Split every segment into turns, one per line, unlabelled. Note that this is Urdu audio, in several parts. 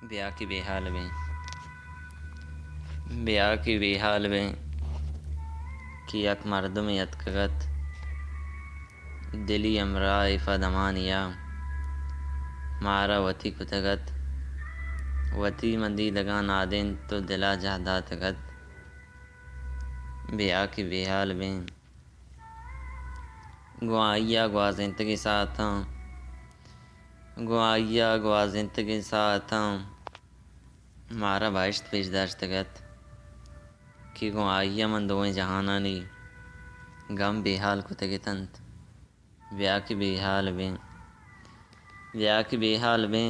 بیاہ کی بے حال بیں، بیاہ کی بے حال بیں کہ یک مردم یتکگت دلی ہمراہ فدمانیا مارا وتی کتگت وتی مندیدگاں نادین تو دلا جہداتگت بیاہ کی بے حال بیں گوائیا گوازندگی ساتھاں گوائیا گوازندگی ساتھاں مارا بہشت پیش داشتگت کہ گوائیا من دوئیں جہانانی غم بے حال کتگتنت بیاہ کی بے حال بیں بیاہ کی بے حال بیں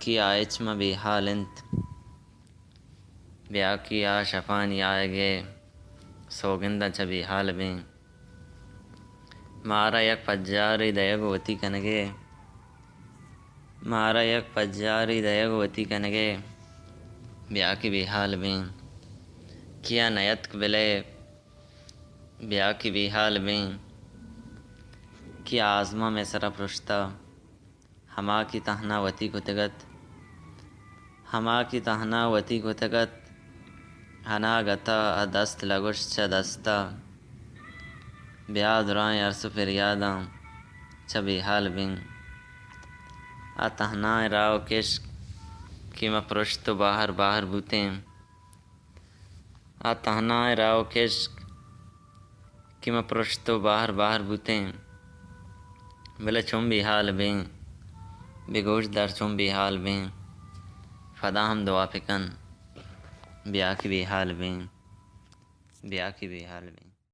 کہ آئچ ما بے حال انت بیاہ کی آ شفانی آئے گے سوگندہ چا بے حال بیں مارا یک پجاری دیگ وتی کنگے مارا یک پجاری دیگ وتی کنگے بیاہ کی بے حال بیں کیا نیتک بلے بیاہ کی بے حال بیں کیا آزما میں سرا پرشتہ ہما کی تہنا وتی کتگت ہما کی تہنا وتی کتگت ہنا گتا دست لگوش چا دستہ بیاہ دُرائیں عرص فریاداں چا بے حال بیں آ تہنائیں راو کشک کہ ما پرشت و باہر باہر بوتیں آ تہنائیں راو کشک کہ ما پرشت و باہر باہر بوتیں بلے چون بے حال بیں بگوش در چون بے حال بیں فدا ہم دعا پکن بیاہ کی بے حال بیں بیاہ کی بے حال بیں